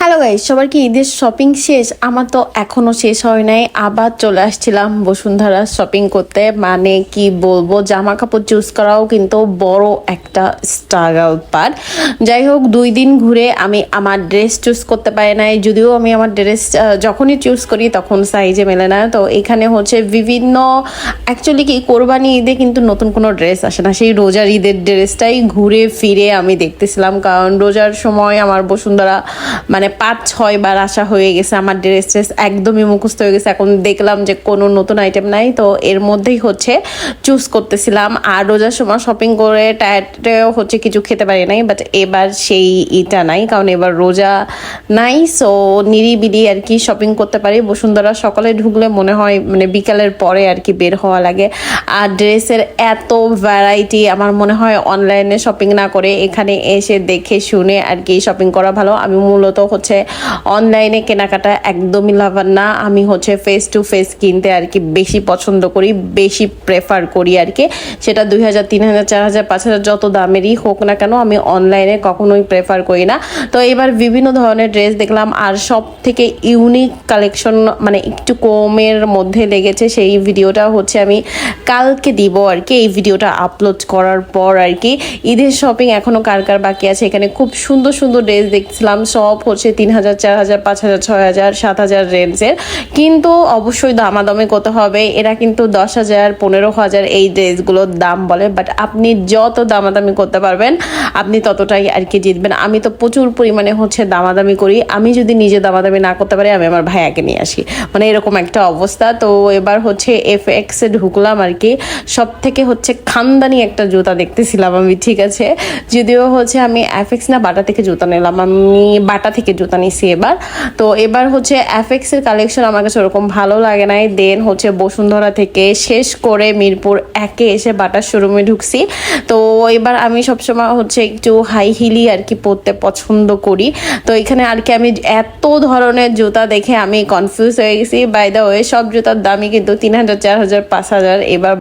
Hello guys, সবার কি ঈদের শপিং শেষ? আমার তো এখনো শেষ হয় নাই। আবার চলে আসছিলাম বসুন্ধরা শপিং করতে। মানে কি বলবো, জামা কাপড় চুজ করাও কিন্তু বড় একটা স্ট্রাগল পার্ট। যাই হোক, 2 দিন ঘুরে আমি আমার ড্রেস চুজ করতে পারি নাই। যদিও আমি আমার ড্রেস যখনই চুজ করি তখন সাইজে মেলে না। তো এখানে হচ্ছে বিভিন্ন, অ্যাকচুয়ালি কি কোরবানি ঈদে কিন্তু নতুন কোনো ড্রেস আসে না, সেই রোজার ঈদের ড্রেসটাই ঘুরে ফিরে আমি দেখতেছিলাম। কারণ রোজার সময় আমার বসুন্ধরা মানে 5-6 বার আসা হয়ে গেছে, আমার ড্রেস একদমই মুখস্থ হয়ে গেছে। এখন দেখলাম যে কোনো নতুন আইটেম নাই, তো এর মধ্যেই হচ্ছে চুজ করতেছিলাম। আর রোজার সময় শপিং করে টায়ার্ডেও হচ্ছে কিছু খেতে পারি নাই, বাট এবার সেই ইটা নাই, কারণ এবার রোজা নাই। সো নিরিবিলি আর কি শপিং করতে পারি। বসুন্ধরা সকালে ঢুকলে মনে হয় মানে বিকালের পরে আর কি বের হওয়া লাগে। আর ড্রেসের এত ভ্যারাইটি, আমার মনে হয় অনলাইনে শপিং না করে এখানে এসে দেখে শুনে আর কি শপিং করা ভালো। আমি মূলত হচ্ছে অনলাইনে কেনাকাটা একদমই লাভার না। আমি হচ্ছে ফেস টু ফেস কিনতে আর কি বেশি পছন্দ করি, বেশি প্রেফার করি আর কি। সেটা 2000, 3000, 4000, 5000 যত দামেরই হোক না কেন, আমি অনলাইনে কখনোই প্রেফার করি না। তো এবার বিভিন্ন ধরনের ড্রেস দেখলাম, আর সব থেকে ইউনিক কালেকশন মানে একটু কমের মধ্যে লেগেছে, সেই ভিডিওটা হচ্ছে আমি কালকে দিব আর কি। এই ভিডিওটা আপলোড করার পর আর কি ঈদের শপিং এখনো কার কার বাকি আছে। এখানে খুব সুন্দর সুন্দর ড্রেস দেখছিলাম, সব হচ্ছে 3000, 4000, 5000, 6000, 7000 রেঞ্জের। কিন্তু অবশ্যই দামাদামি করতে হবে। এরা কিন্তু 10,000, 15,000 এই ড্রেসগুলোর দাম বলে, বাট আপনি যত দামাদামি করতে পারবেন আপনি ততটাই আর কি জিতবেন। আমি তো প্রচুর পরিমাণে হচ্ছে দামাদামি করি। আমি যদি নিজে দামাদামি না করতে পারি, আমি আমার ভাইয়াকে নিয়ে আসি, মানে এরকম একটা অবস্থা। তো এবার হচ্ছে FX-এ ঢুকলাম আর কি। সব থেকে হচ্ছে খানদানি একটা জুতা দেখতেছিলাম আমি, ঠিক আছে। যদিও হচ্ছে আমি FX না বাটা থেকে জুতা নিলাম, আমি বাটা থেকে জুতা নিছি এবার। তো এবার হচ্ছে FX-এর কালেকশন আমার কাছে ওরকম ভালো লাগে নাই। দেন হচ্ছে বসুন্ধরা থেকে শেষ করে মিরপুর 1-এ এসে বাটার শোরুমে ঢুকছি। তো এবার আমি সবসময় হচ্ছে একটু হাই হিলি আর কি পরতে পছন্দ করি। তো এখানে আর কি আমি এত ধরনের জুতা দেখে আমি কনফিউজ হয়ে গেছি। বাই দ্য ওয়ে, সব জুতার দামই কিন্তু 3000, 4000, 5000। এবার